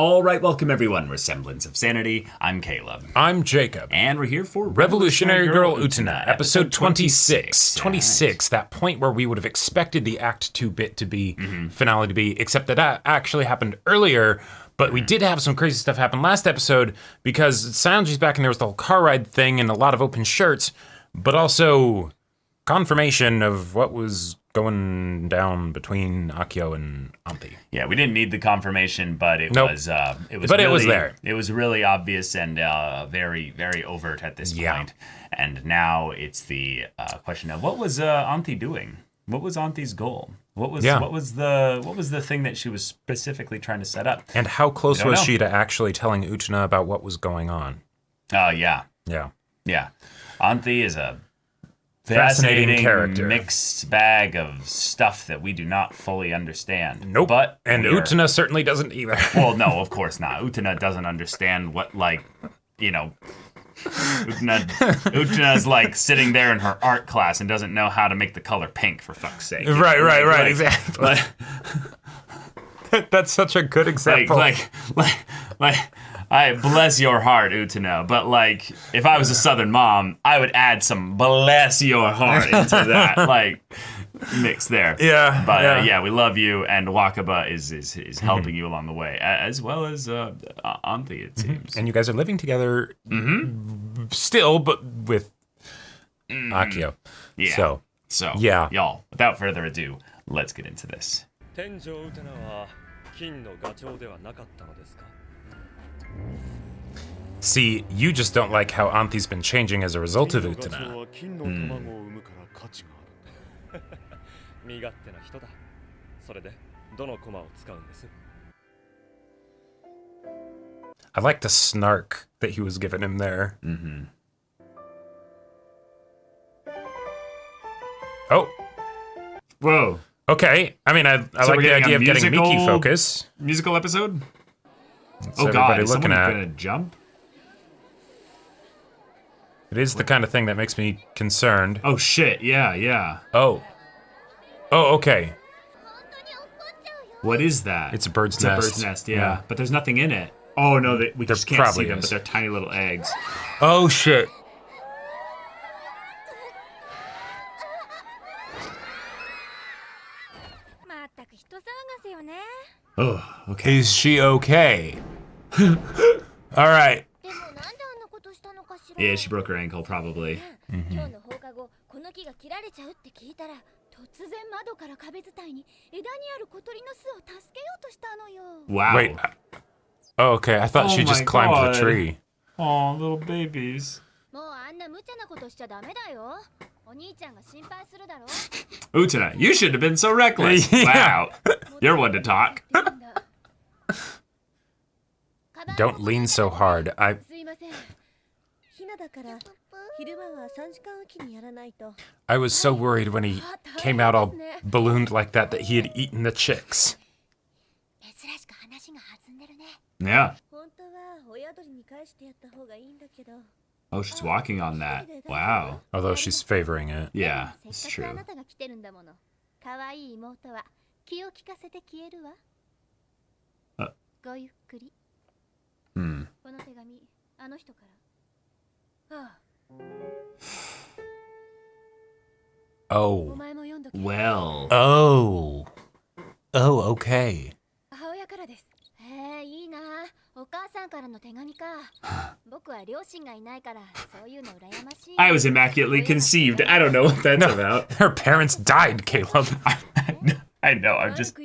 All right, welcome everyone. We're Semblance of Sanity. I'm Caleb. I'm Jacob. And we're here for Revolutionary Girl Utena, episode 26. 26, that point where we would have expected the Act 2 bit to be, finale to be, except that actually happened earlier. But we did have some crazy stuff happen last episode because Sanji's back and there was the whole car ride thing and a lot of open shirts, but also confirmation of what was going down between Akio and Anti. Yeah, we didn't need the confirmation, but it was there. It was really obvious and very, very overt at this point. And now it's the question of what was Anti doing? What was Anti's goal? What was the thing that she was specifically trying to set up? And how close was she to actually telling Utena about what was going on? Yeah. Anti is a fascinating character, mixed bag of stuff that we do not fully understand. Nope. But Utena certainly doesn't either. Well, no, of course not. Utena doesn't understand what, Utena's like sitting there in her art class and doesn't know how to make the color pink, for fuck's sake. Right, exactly. That's such a good example. I bless your heart, Utena, but if I was a Southern mom, I would add some bless your heart into that, mix there. Yeah. But we love you, and Wakaba is helping you along the way, as well as Anti, it seems. And you guys are living together still, but with Akio. Yeah. So, yeah. Y'all, without further ado, let's get into this. See, you just don't like how Anti's been changing as a result of Utena. I like the snark that he was giving him there. Oh. Whoa. Okay. I mean, I like the idea of getting Miki focus. Musical episode? That's God, is someone gonna jump? It is the kind of thing that makes me concerned. Oh shit, yeah. Oh, okay. What is that? It's a bird's nest. It's a bird's nest, yeah. But there's nothing in it. Oh no, we just can't see them, but they're tiny little eggs. Oh shit. Oh, okay. Is she okay? All right. Yeah, she broke her ankle, probably. Wow. Wait. Oh, okay. I thought she just climbed the tree. Oh, little babies. Utena, you should have been so reckless. Wow. You're one to talk. Don't lean so hard. I was so worried when he came out all ballooned like that he had eaten the chicks. Yeah. Oh, she's walking on that. Wow. Although she's favoring it. Yeah, it's true. Oh. Well. Oh, okay. I was immaculately conceived. I don't know what that's about. Her parents died, Caleb. I know, I'm just...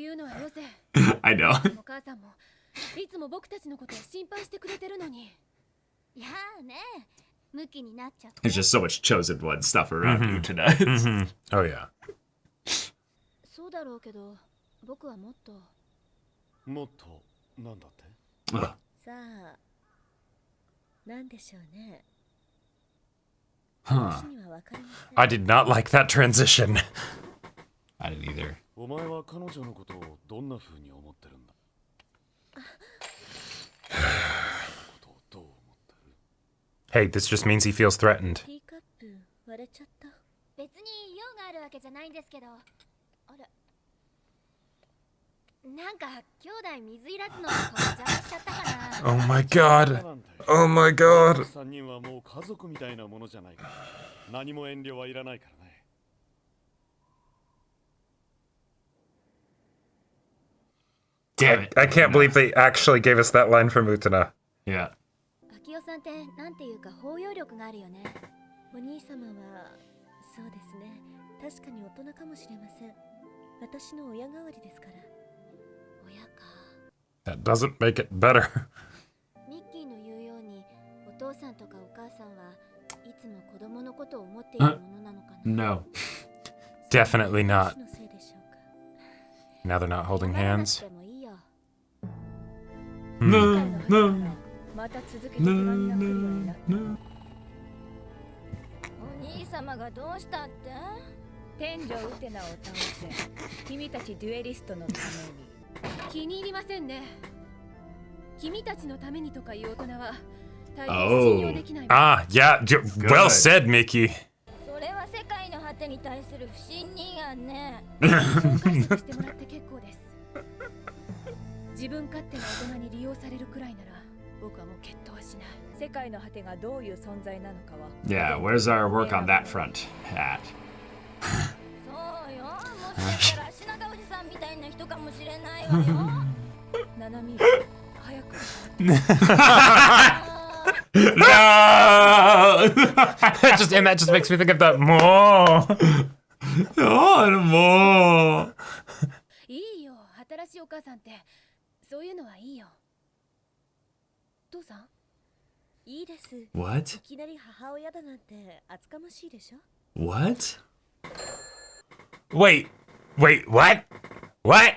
I know. There's just so much chosen one stuff around Utena. Oh, yeah. Huh. I did not like that transition. I didn't either. Hey, this just means he feels threatened. なんか兄弟水入らずの顔邪魔しちゃった。Oh my god. Oh my god. Damn it. I can't believe they actually gave us that line from Utena. Yeah. 明夫さんってなんていうか包容力があるよね。お兄様はそうですね。確かに大人かもしれません。私の親代わりですから。親か。That doesn't make it better. ミッキーの言うようにお父さんとかお母さんはいつも子供のことを思っているものなのかな。No. Definitely not. 私のせいでしょうか。 Now they're not holding hands. でもいいよ。 No. また続けて手紙が来るようになった。お兄様がどうしたって？天井ウテナを倒せ。君たちデュエリストのために。気に入りませんね。君たちのためにとかいう大人は大変信用できない。Ah, yeah. Well said, Miki. それは世界の果てに対する不信任案ね。そう解釈してもらって結構です。自分勝手な大人に利用されるくらいなら。Yeah, where's our work on that front at? No! that just makes me think of that more. Oh, more. いいよ、新しいお母さんってそういうのはいいよ。父さんいいです。 What? いきなり母親だなんて厚かましいでしょ。 What? Wait, what? What?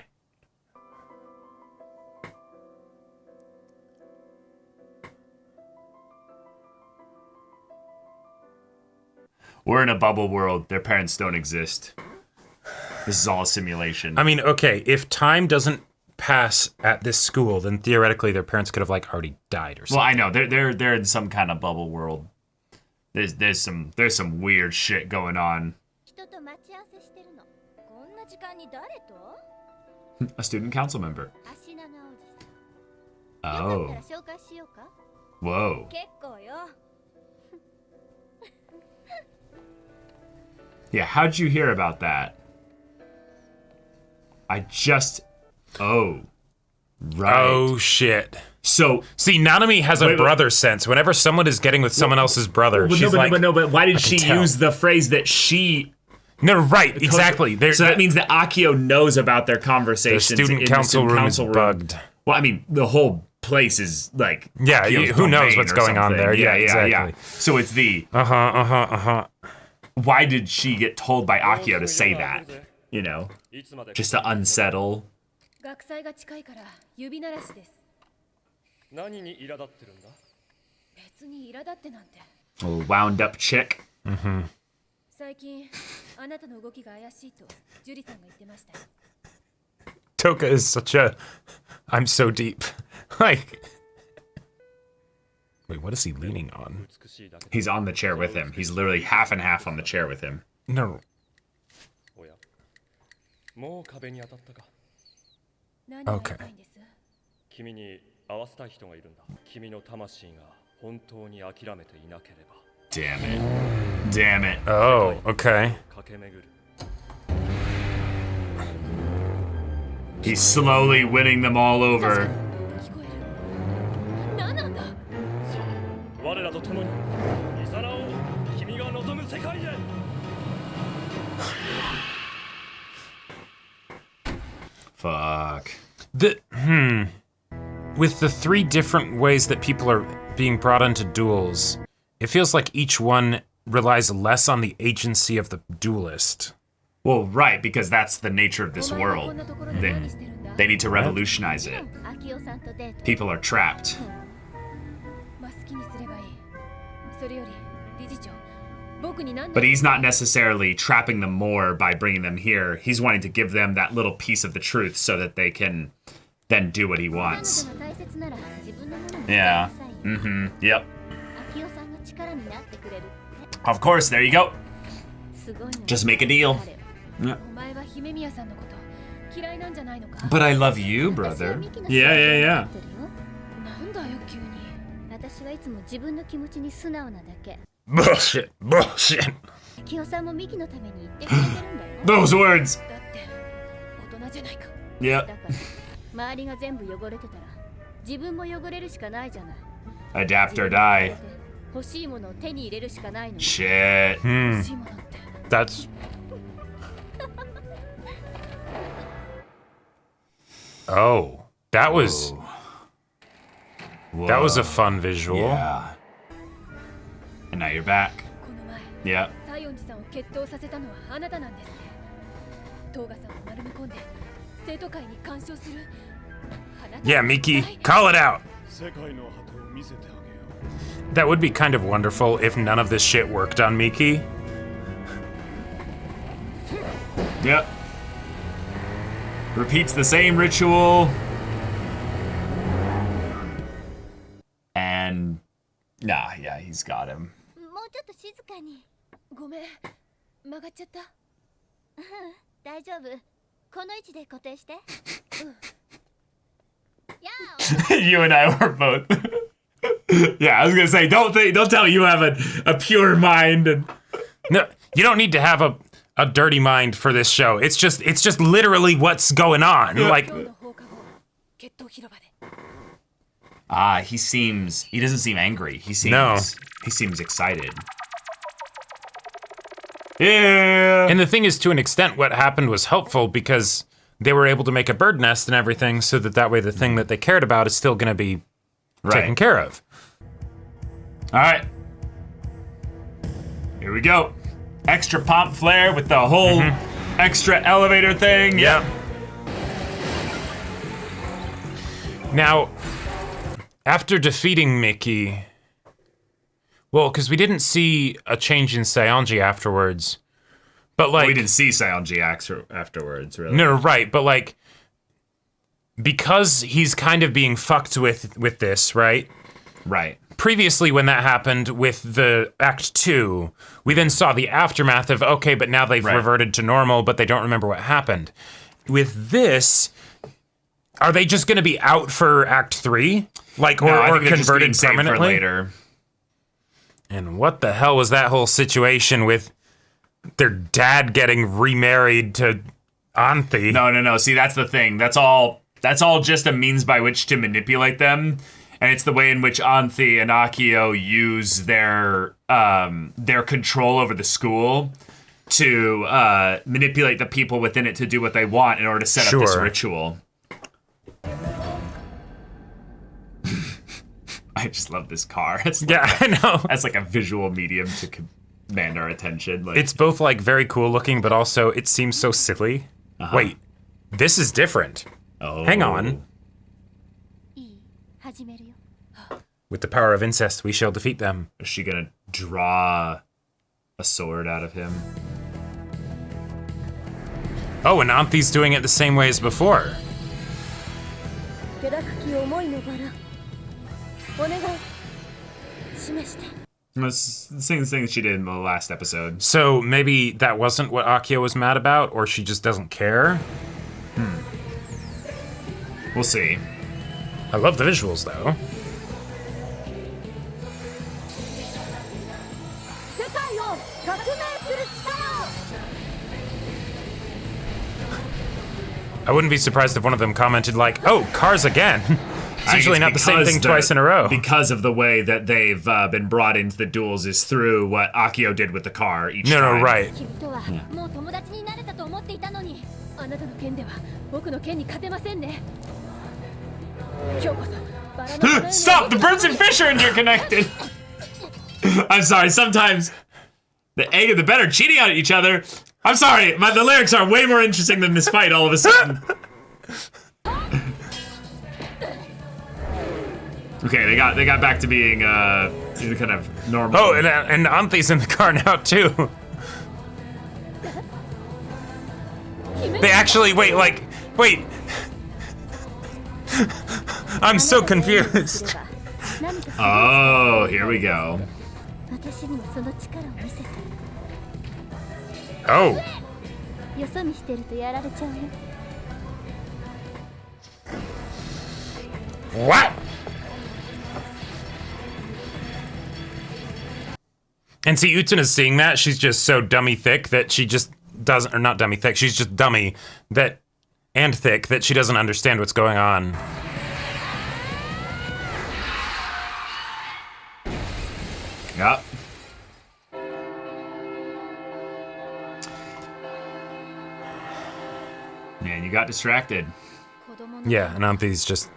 We're in a bubble world. Their parents don't exist. This is all a simulation. I mean, okay, if time doesn't pass at this school, then theoretically their parents could have like already died or something. Well, I know they're in some kind of bubble world. There's some weird shit going on. A student council member. Oh. Whoa. Yeah, how'd you hear about that? Oh. Right. Oh, shit. So, see, Nanami has a brother sense. Whenever someone is getting with someone else's brother, she's like... But why did she use the phrase that she... No, right, exactly. So that means that Akio knows about their conversations. The student council room is bugged. Well, I mean, the whole place is like... Yeah, who knows what's going on there. Yeah, exactly. So it's the... Why did she get told by Akio to say that? You know? Just to unsettle... Oh, wound up chick. Mm-hmm. Toka is such a... I'm so deep. Like... Wait, what is he leaning on? He's on the chair with him. He's literally half and half on the chair with him. No. Okay. Damn it. Damn it. Oh, okay. He's slowly winning them all over. Fuck. With the 3 different ways that people are being brought into duels, it feels like each one relies less on the agency of the duelist. Well, right, because that's the nature of this world. They need to revolutionize it. People are trapped. But he's not necessarily trapping them more by bringing them here. He's wanting to give them that little piece of the truth so that they can then do what he wants. Yeah. Mm-hmm. Yep. Of course, there you go. Just make a deal. Yeah. But I love you, brother. Yeah. なんだよ急に。私はいつも自分の気持ちに素直なだけ。 Bullshit. Bullshit. キヨさんもミキのために言ってくれてるんだよ。 Those words. だって大人じゃないか。 Yep. だから周りが全部汚れてたら自分も汚れるしかないじゃない。 Adapt or die. 欲しいものを手に入れるしかないのに。 Shit. 欲しいものって。 That's... Oh, that was... That was a fun visual. Yeah. And now you're back. この前 Yep. 西園寺さんを決闘させたのはあなたなんですね。トーガさんを丸め込んで生徒会に干渉する。 Yeah, Miki, call it out. That would be kind of wonderful if none of this shit worked on Miki. Yep. Repeats the same ritual. And nah, yeah, he's got him. もうちょっと静かに。ごめん、曲がっちゃった。大丈夫。この位置で固定して。You and I were both. Yeah, I was gonna say, don't tell me you have a pure mind. And No, you don't need to have a dirty mind for this show. It's just literally what's going on. Like, he doesn't seem angry. He seems excited. Yeah. And the thing is, to an extent, what happened was helpful because they were able to make a bird nest and everything, so that way the thing that they cared about is still going to be taken care of. All right. Here we go. Extra pomp flare with the whole extra elevator thing. Yep. Now, after defeating Miki, well, because we didn't see a change in Saionji afterwards, but like... We didn't see Saionji afterwards, really. No, right, but like, because he's kind of being fucked with this, right? Right. Previously, when that happened with the Act 2, we then saw the aftermath of, okay, but now they've reverted to normal, but they don't remember what happened. With this, are they just going to be out for Act 3? Like, or converted permanently? For later. And what the hell was that whole situation with their dad getting remarried to Anthi? No. See, that's the thing. That's all just a means by which to manipulate them. And it's the way in which Anthi and Akio use their control over the school to manipulate the people within it to do what they want in order to set up this ritual. I just love this car. I know. That's like a visual medium to command our attention. Like, it's both like very cool looking, but also it seems so silly. Wait, this is different. Oh. Hang on. With the power of incest, we shall defeat them. Is she gonna draw a sword out of him? Oh, and Anthi's doing it the same way as before. It's the same thing she did in the last episode. So maybe that wasn't what Akio was mad about, or she just doesn't care? We'll see. I love the visuals, though. I wouldn't be surprised if one of them commented like, oh, cars again. It's usually not the same thing twice in a row. Because of the way that they've been brought into the duels is through what Akio did with the car each time. No, right. Stop! The birds and fish are interconnected! I'm sorry, sometimes the egg and the bet are cheating on each other. I'm sorry, the lyrics are way more interesting than this fight all of a sudden. Okay, they got back to being kind of normal. Oh, and Anthi's in the car now too. They actually wait. I'm so confused. Oh, here we go. Oh. What? And see, Utena's seeing that. She's just so dummy thick that she just doesn't, or not dummy thick, she's just dummy that, and thick that she doesn't understand what's going on. Yep. Man, you got distracted. Yeah, and Anthe's just...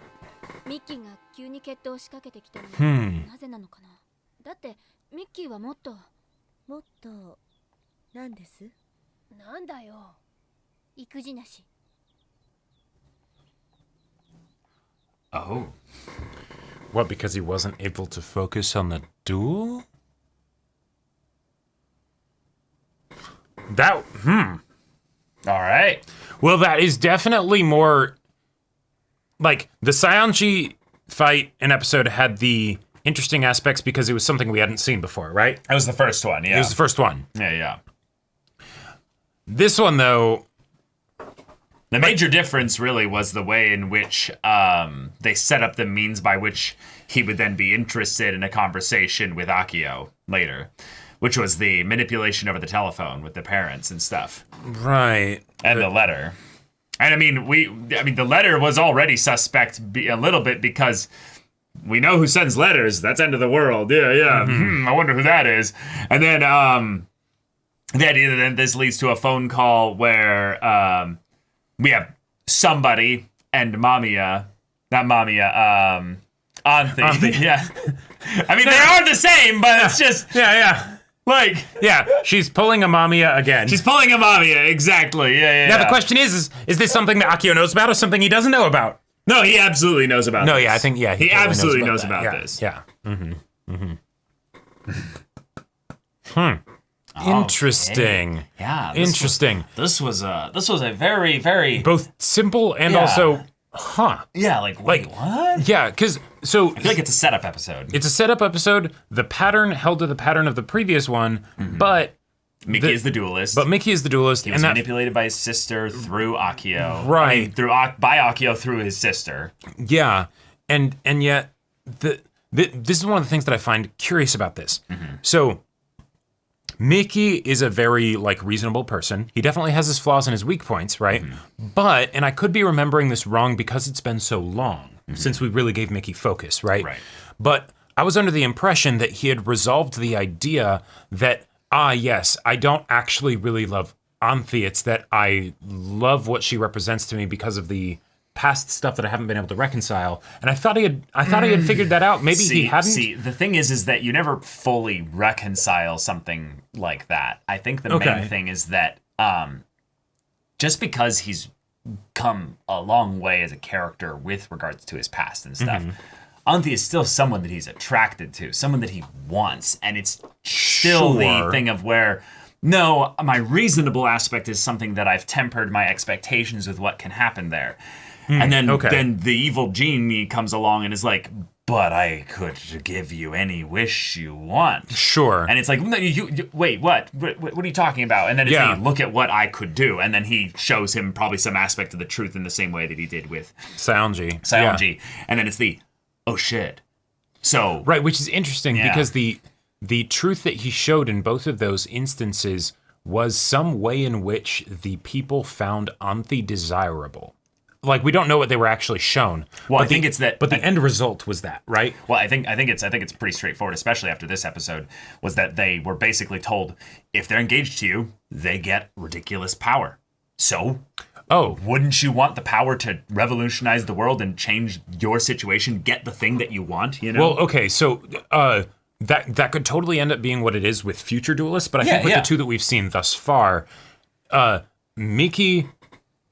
ミッキーが急に決闘を仕掛けてきたのはなぜなのかな。だってミッキーはもっとなんです？なんだよ。育児なし。Oh. What, because he wasn't able to focus on the duel? That, All right. Well, that is definitely more... Like, the Saionji fight in episode had the interesting aspects because it was something we hadn't seen before, right? That was the first one, yeah. It was the first one. Yeah. This one, though... The major difference really was the way in which they set up the means by which he would then be interested in a conversation with Akio later, which was the manipulation over the telephone with the parents and stuff. Right. And the letter. And I mean, the letter was already suspect a little bit because we know who sends letters. That's end of the world. Yeah. I wonder who that is. And then the idea that then this leads to a phone call where we have somebody and Mamiya, not Mamiya, Anthe. Yeah. I mean, they are the same, but it's just... Yeah. Like... Yeah, she's pulling a Mamiya again. She's pulling a Mamiya, exactly. Yeah. Now, the question is this something that Akio knows about or something he doesn't know about? No, he absolutely knows about this. No, yeah, I think, yeah. He totally absolutely knows about this. Yeah. Interesting. Okay. Yeah. Interesting. This was a very, very... Both simple and also, Yeah, like what? Yeah, because, so... I feel like it's a setup episode. It's a setup episode. The pattern held to the pattern of the previous one, but... Miki is the duelist. But Miki is the duelist. He was manipulated by his sister through Akio. Right. By Akio through his sister. Yeah, and yet, this is one of the things that I find curious about this. So... Miki is a very, reasonable person. He definitely has his flaws and his weak points, right? But, and I could be remembering this wrong because it's been so long since we really gave Miki focus, right? But I was under the impression that he had resolved the idea that, yes, I don't actually really love Anthe. It's that I love what she represents to me because of the past stuff that I haven't been able to reconcile. And I thought he had figured that out. Maybe he hadn't. See, the thing is that you never fully reconcile something like that. I think the main thing is that just because he's come a long way as a character with regards to his past and stuff, Anthe is still someone that he's attracted to, someone that he wants. And it's still the thing of where, no, my reasonable aspect is something that I've tempered my expectations with what can happen there. And then the evil genie comes along and is like, but I could give you any wish you want. Sure. And it's like, no, you wait, what? What are you talking about? And then it's like, look at what I could do. And then he shows him probably some aspect of the truth in the same way that he did with Saionji. Yeah. And then it's the, oh shit. So. Right, which is interesting because the truth that he showed in both of those instances was some way in which the people found Anthe desirable. We don't know what they were actually shown. Well, I think it's that. But the end result was that, right? Well, I think it's pretty straightforward, especially after this episode, was that they were basically told if they're engaged to you, they get ridiculous power. So, wouldn't you want the power to revolutionize the world and change your situation, get the thing that you want? You know. Well, okay, so that could totally end up being what it is with future duelists, but I think with the two that we've seen thus far, Miki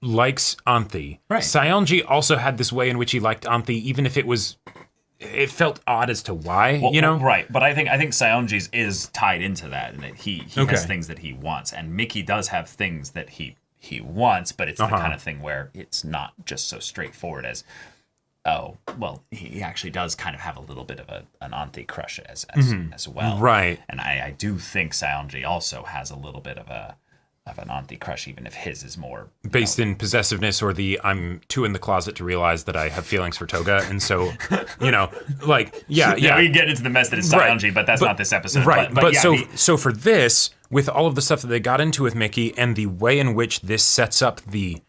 likes Anthe. Right. Saionji also had this way in which he liked Anthe, even if it felt odd as to why, you know? Right, but I think Saionji's is tied into that, and that he has things that he wants, and Miki does have things that he wants, but it's the kind of thing where it's not just so straightforward as, he actually does kind of have a little bit of an Anthe crush as well. Right. And I do think Saionji also has a little bit of a an auntie crush, even if his is more based in possessiveness, or the I'm too in the closet to realize that I have feelings for Toga, and so like yeah, we get into the mess that is Saionji, but that's not this episode, right? But yeah, so for this, with all of the stuff that they got into with Miki and the way in which this sets up the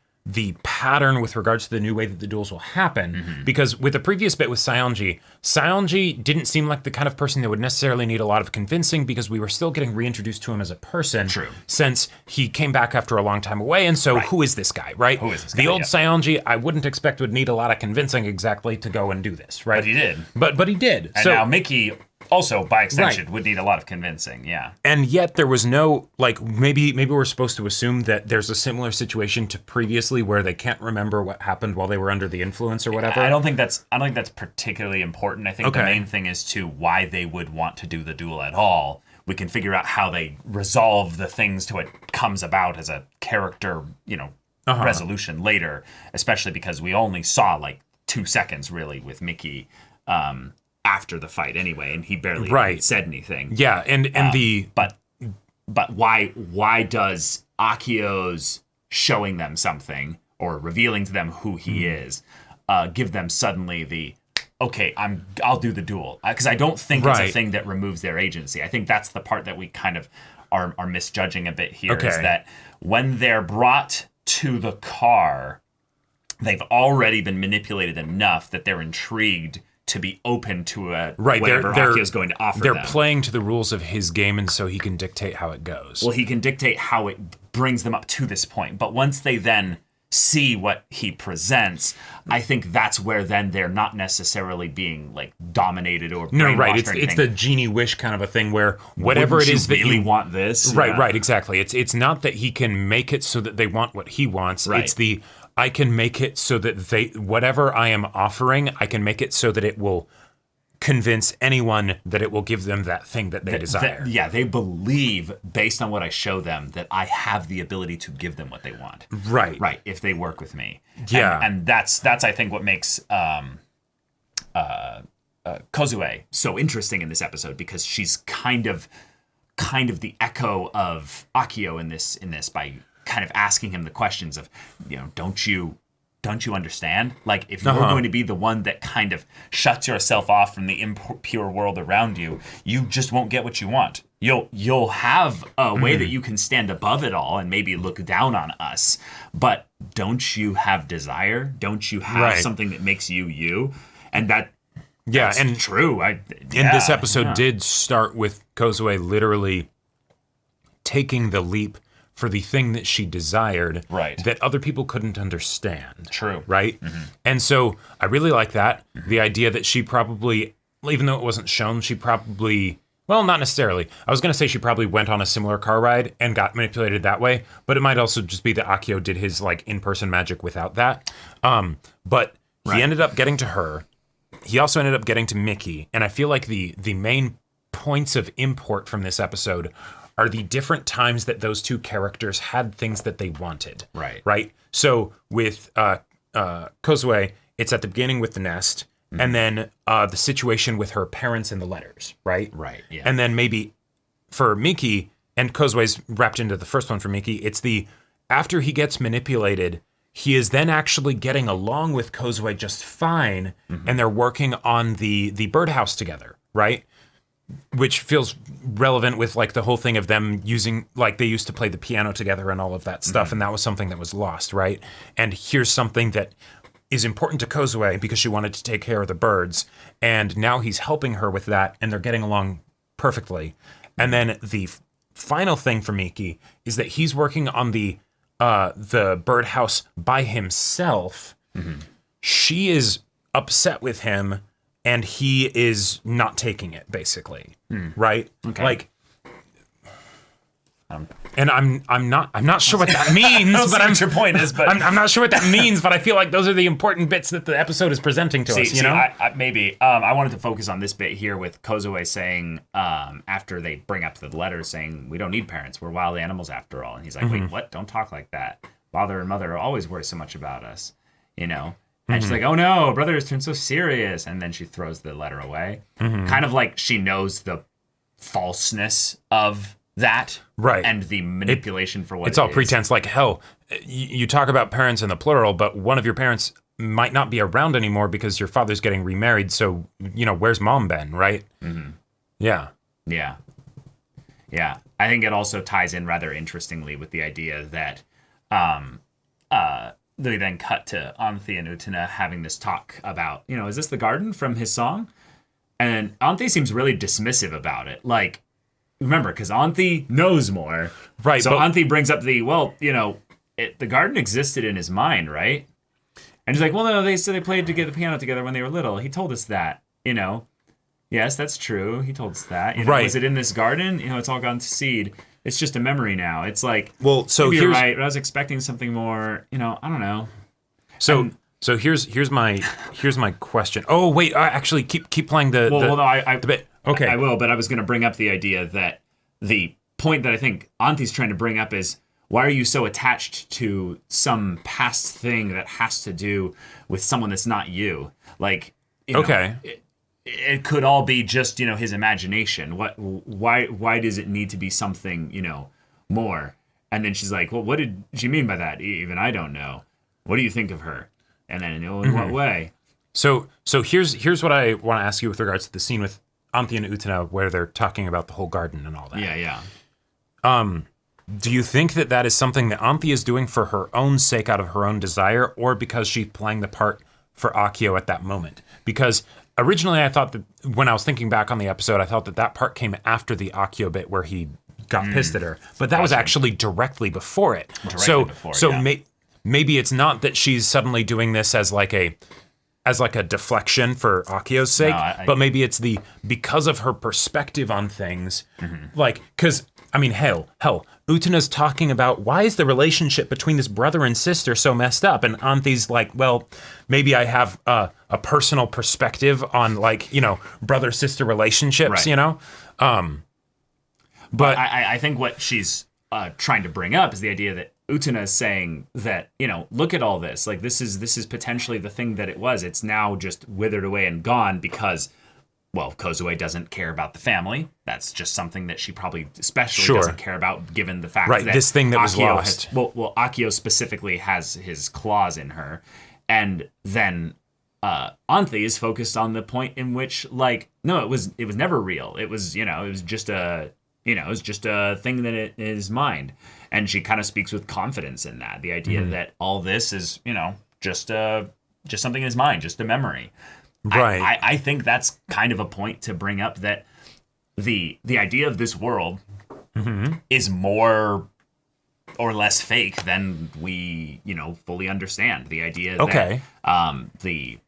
pattern with regards to the new way that the duels will happen, because with the previous bit with Saionji didn't seem like the kind of person that would necessarily need a lot of convincing, because we were still getting reintroduced to him as a person. True. Since he came back after a long time away, and so who is this guy, right? Who is this guy? The old Saionji, I wouldn't expect would need a lot of convincing exactly to go and do this, right? But he did. But he did. And now Miki also, by extension, would need a lot of convincing, yeah. And yet there was no, like, maybe we're supposed to assume that there's a similar situation to previously where they can't remember what happened while they were under the influence or whatever. I don't think that's particularly important. I think the main thing is to why they would want to do the duel at all. We can figure out how they resolve the things to what comes about as a character, resolution later, especially because we only saw like 2 seconds really with Miki after the fight anyway, and he barely said anything. Yeah, and but why does Akio's showing them something or revealing to them who he is give them suddenly the okay, I'll do the duel, because I don't think it's a thing that removes their agency. I think that's the part that we kind of are misjudging a bit here, is that when they're brought to the car, they've already been manipulated enough that they're intrigued to be open to whatever Akio's going to offer them. They're playing to the rules of his game, and so he can dictate how it goes. Well, he can dictate how it brings them up to this point. But once they then see what he presents, I think that's where then they're not necessarily being like dominated or brainwashed. It's the genie wish kind of a thing where whatever Wouldn't it is you that really you want this. Right, exactly. It's not that he can make it so that they want what he wants. Right. It's the I can make it so that whatever I am offering, I can make it so that it will convince anyone that it will give them that thing that they desire. They believe, based on what I show them, that I have the ability to give them what they want. Right, if they work with me. Yeah. And that's I think what makes Kozue so interesting in this episode, because she's kind of the echo of Akio in this by kind of asking him the questions of, don't you understand? Like, if you're going to be the one that kind of shuts yourself off from the impure world around you, you just won't get what you want. You'll have a way that you can stand above it all and maybe look down on us, but don't you have desire? Don't you have something that makes you you? And that's true. This episode did start with Kozue literally taking the leap for the thing that she desired, that other people couldn't understand. True. Right? Mm-hmm. And so I really like that. Mm-hmm. The idea that she probably, even though it wasn't shown, she probably, well, not necessarily. I was going to say she probably went on a similar car ride and got manipulated that way, but it might also just be that Akio did his like in-person magic without that. But he ended up getting to her. He also ended up getting to Miki. And I feel like the main points of import from this episode are the different times that those two characters had things that they wanted. Right? So with Kozue, it's at the beginning with the nest, and then the situation with her parents and the letters, right? Right, yeah. And then maybe for Miki, and Kozue's wrapped into the first one for Miki, it's the, after he gets manipulated, he is then actually getting along with Kozue just fine, and they're working on the birdhouse together, right? Which feels relevant with like the whole thing of them using, like they used to play the piano together and all of that stuff. And that was something that was lost, right? And here's something that is important to Kozue because she wanted to take care of the birds. And now he's helping her with that, and they're getting along perfectly. And then the final thing for Miki is that he's working on the birdhouse by himself. She is upset with him, and he is not taking it, basically, right? Okay. Like, and I'm not sure what that means. But what your point is, but I'm not sure what that means. But I feel like those are the important bits that the episode is presenting to us. You know, I wanted to focus on this bit here with Kozue saying, after they bring up the letter saying, "We don't need parents. We're wild animals after all." And he's like, "Wait, what? Don't talk like that. Father and mother always worry so much about us, you know." And she's like, "Oh no, brother has turned so serious." And then she throws the letter away. Kind of like she knows the falseness of that Right. and the manipulation for what it's all is. pretense. Like, hell, you talk about parents in the plural, but one of your parents might not be around anymore because your father's getting remarried. So, where's mom been, right? Mm-hmm. Yeah. Yeah. Yeah. I think it also ties in rather interestingly with the idea that they then cut to Anthi and Utena having this talk about, is this the garden from his song? And Anthi seems really dismissive about it. Like, remember, because Anthi knows more. Right. So Anthi brings up the garden existed in his mind, right? And he's like, well, no, they said they played the piano together when they were little. He told us that, Yes, that's true. He told us that. Right. Was it in this garden? It's all gone to seed. It's just a memory now. It's like, well, so maybe you're right, but I was expecting something more, I don't know. So here's my question. Oh wait, actually keep playing the bit. Okay, I will, but I was going to bring up the idea that the point that I think Anthi's trying to bring up is, why are you so attached to some past thing that has to do with someone that's not you? Like, it could all be just, his imagination. Why does it need to be something, more? And then she's like, well, what did she mean by that? Even I don't know. What do you think of her? And then, in what way? So here's what I want to ask you with regards to the scene with Anthi and Utena where they're talking about the whole garden and all that. Yeah. Do you think that is something that Anthi is doing for her own sake, out of her own desire, or because she's playing the part for Akio at that moment? Because originally I thought that, when I was thinking back on the episode, I thought that part came after the Akio bit where he got pissed at her. But that was actually directly before it. Maybe it's not that she's suddenly doing this as like a deflection for Akio's sake, but maybe it's because of her perspective on things. Mm-hmm. Like, because, hell, Utena's talking about, why is the relationship between this brother and sister so messed up? And Anthi's like, well, maybe I have a personal perspective on, like, brother-sister relationships, right. But I think what she's trying to bring up is the idea that Utena is saying that, look at all this. Like, this is potentially the thing that it was. It's now just withered away and gone because, well, Kozue doesn't care about the family. That's just something that she probably especially doesn't care about, given the fact that this thing that Akio was lost. Akio specifically has his claws in her. And then Anthi is focused on the point in which, like, no, it was never real. It was, it was just a thing that it is mind. And she kind of speaks with confidence in that. The idea that all this is, just something in his mind, just a memory. Right. I think that's kind of a point to bring up, that the idea of this world is more or less fake than we, fully understand. The idea that the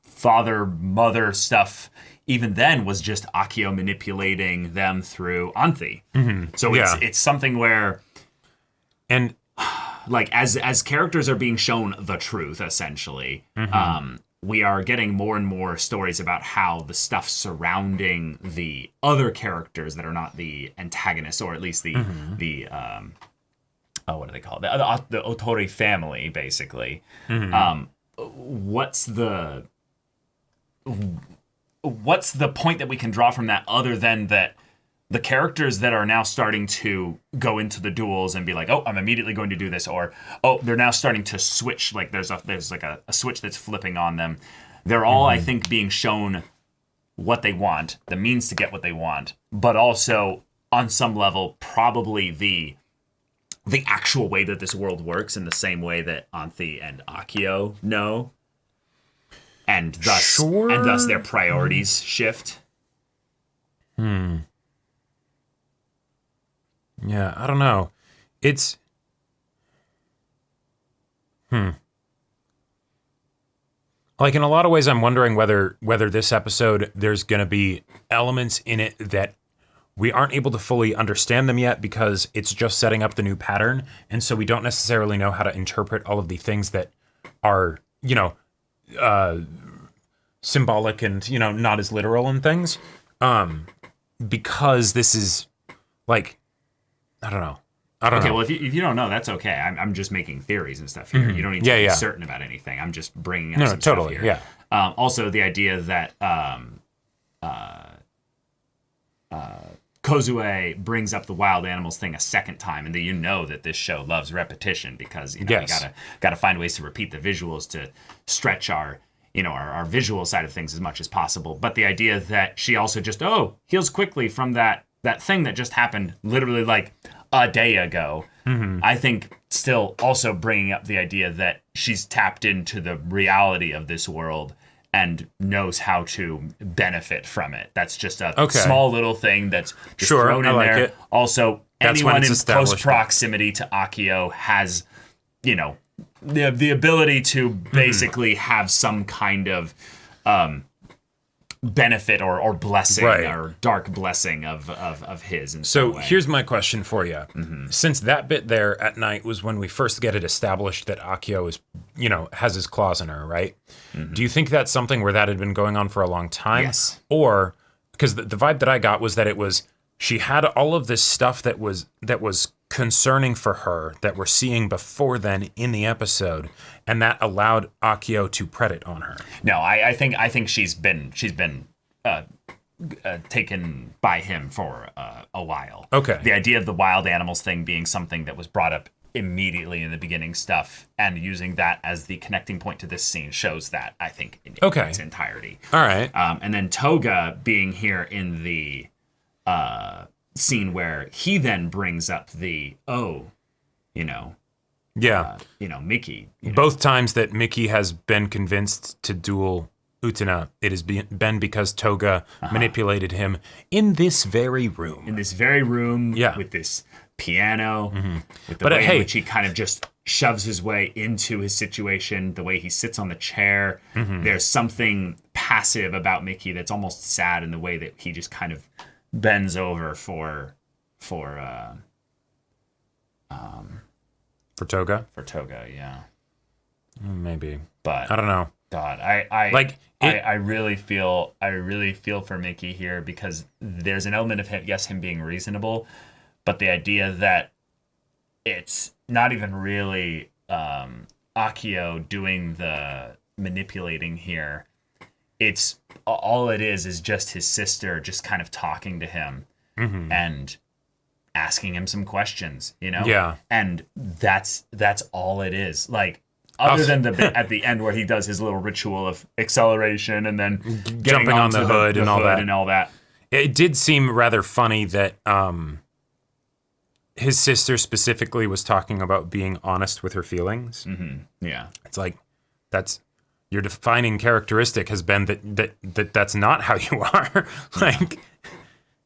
father-mother stuff, even then, was just Akio manipulating them through Anthi. Mm-hmm. So it's something where, and like, as characters are being shown the truth, essentially, we are getting more and more stories about how the stuff surrounding the other characters that are not the antagonists, or at least the what do they call it? The Otori family, basically. Mm-hmm. What's the point that we can draw from that, other than that the characters that are now starting to go into the duels and be like, oh, I'm immediately going to do this, or, oh, they're now starting to switch, like there's like a switch that's flipping on them. They're all, I think, being shown what they want, the means to get what they want, but also, on some level, probably the actual way that this world works, in the same way that Anthi and Akio know. And thus their priorities shift. Yeah, I don't know. It's like, in a lot of ways, I'm wondering whether this episode, there's going to be elements in it that we aren't able to fully understand them yet, because it's just setting up the new pattern, and so we don't necessarily know how to interpret all of the things that are, symbolic and, not as literal and things, because this is, like, I don't know. Okay, well, if you don't know, that's okay. I'm just making theories and stuff here. Mm-hmm. You don't need to be certain about anything. I'm just bringing up some stuff here. Yeah. Kozue brings up the wild animals thing a second time, and then you know that this show loves repetition because you gotta find ways to repeat the visuals to stretch our visual side of things as much as possible. But the idea that she also just heals quickly from that thing that just happened literally like a day ago, I think still also bringing up the idea that she's tapped into the reality of this world and knows how to benefit from it. That's just a small little thing that's just thrown in there. It. Also, anyone in close proximity to Akio has, the ability to basically have some kind of benefit or blessing or dark blessing of his. In so here's my question for you. Since that bit there at night was when we first get it established that Akio is, has his claws in her, right? Do you think that's something where that had been going on for a long time? Yes. Or, because the vibe that I got was that it was, she had all of this stuff that was concerning for her that we're seeing before then in the episode, and that allowed Akio to predate on her. No, I think she's been taken by him for a while. Okay. The idea of the wild animals thing being something that was brought up immediately in the beginning stuff, and using that as the connecting point to this scene shows that, I think, in its entirety. All right. And then Toga being here in the scene where he then brings up the Miki. Both times that Miki has been convinced to duel Utena, it has been because Toga manipulated him in this very room. With this piano, with the way in which he kind of just shoves his way into his situation, the way he sits on the chair. There's something passive about Miki that's almost sad in the way that he just kind of bends over for Toga? For Toga, yeah. Maybe. But I don't know. God, I really feel for Miki here, because there's an element of him being reasonable, but the idea that it's not even really Akio doing the manipulating here. It's all it is just his sister just kind of talking to him and asking him some questions, Yeah. And that's all it is. Like, other than the bit at the end where he does his little ritual of acceleration and then jumping on the hood and all that. It did seem rather funny that his sister specifically was talking about being honest with her feelings. Yeah. It's like, that's your defining characteristic has been that's not how you are. Like,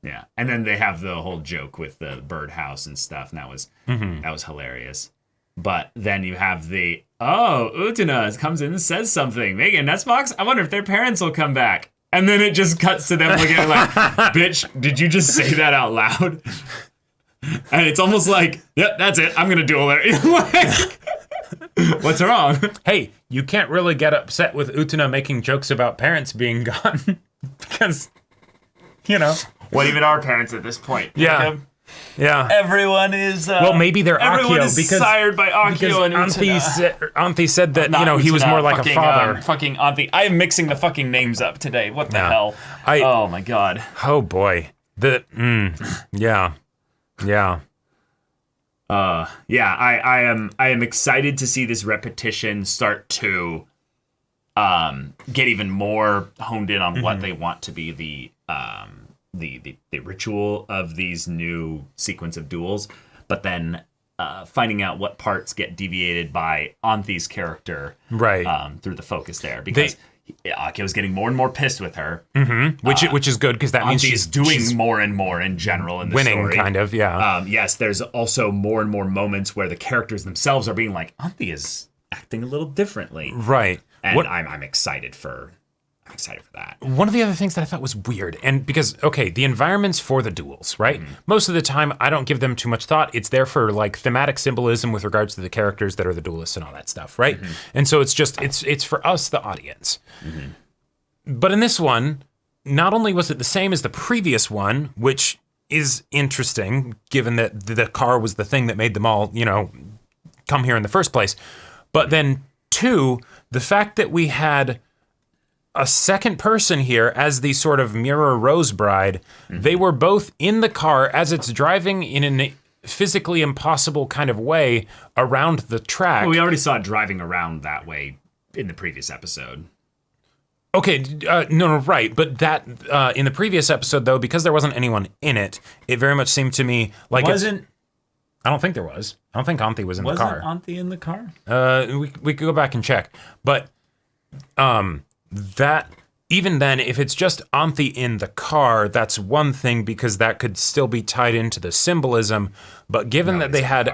yeah. And then they have the whole joke with the birdhouse and stuff, and that was hilarious. But then you have the Utena comes in and says something. Megan, that's Fox. I wonder if their parents will come back. And then it just cuts to them looking like, bitch, did you just say that out loud? And it's almost like, yep, that's it. I'm gonna duel her. Like, what's wrong? Hey, you can't really get upset with Utena making jokes about parents being gone because, What even are parents at this point? Yeah. Yeah. Everyone is. Well, maybe they're everyone Akio is because sired by Akio and Utena. Auntie said that Not he was Utena, more like a father. Fucking Auntie. I am mixing the fucking names up today. What the hell? Oh my god. Oh boy. Yeah. I am excited to see this repetition start to get even more honed in on what they want to be the ritual of these new sequence of duels, but then finding out what parts get deviated by Auntie's character through the focus there, because Akio's getting more and more pissed with her, which is good, because that means she's doing more and more in general in the winning story. Kind of, yeah. Yes, there's also more and more moments where the characters themselves are being like, Auntie is acting a little differently, right? And I'm excited for that. One of the other things that I thought was weird, and because, the environments for the duels, right? Most of the time, I don't give them too much thought. It's there for, like, thematic symbolism with regards to the characters that are the duelists and all that stuff, right? And so it's just, it's for us, the audience. But in this one, not only was it the same as the previous one, which is interesting, given that the car was the thing that made them all, come here in the first place, but then, two, the fact that we had a second person here as the sort of mirror Rose Bride. They were both in the car as it's driving in a physically impossible kind of way around the track. Well, we already saw it driving around that way in the previous episode. Okay, no, right. But that, in the previous episode, though, because there wasn't anyone in it, it very much seemed to me like I don't think there was. I don't think Anthi was in the car. Wasn't Anthi in the car? We could go back and check. But that, even then, if it's just Anthi in the car, that's one thing because that could still be tied into the symbolism. But given that they had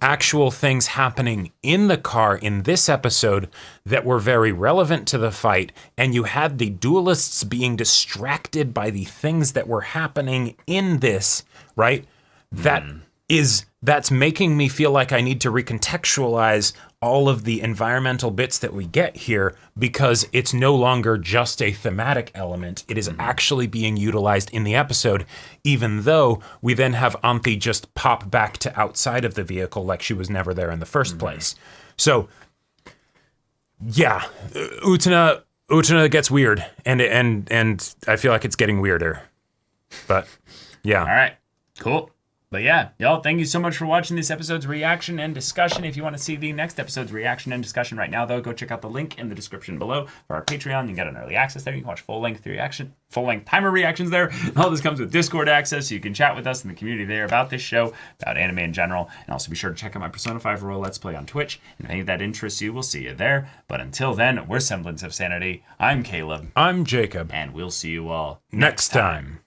actual things happening in the car in this episode that were very relevant to the fight, and you had the duelists being distracted by the things that were happening in this, right? That's making me feel like I need to recontextualize all of the environmental bits that we get here because it's no longer just a thematic element. It is actually being utilized in the episode, even though we then have Anthi just pop back to outside of the vehicle like she was never there in the first place. So, yeah, Utena gets weird, and I feel like it's getting weirder. But, yeah. All right, cool. But yeah, y'all, thank you so much for watching this episode's reaction and discussion. If you want to see the next episode's reaction and discussion right now, though, go check out the link in the description below for our Patreon. You can get an early access there. You can watch full-length timer reactions there. And all this comes with Discord access, so you can chat with us in the community there about this show, about anime in general. And also be sure to check out my Persona 5 Roll Let's Play on Twitch. And if any of that interests you, we'll see you there. But until then, we're Semblance of Sanity. I'm Caleb. I'm Jacob. And we'll see you all next time.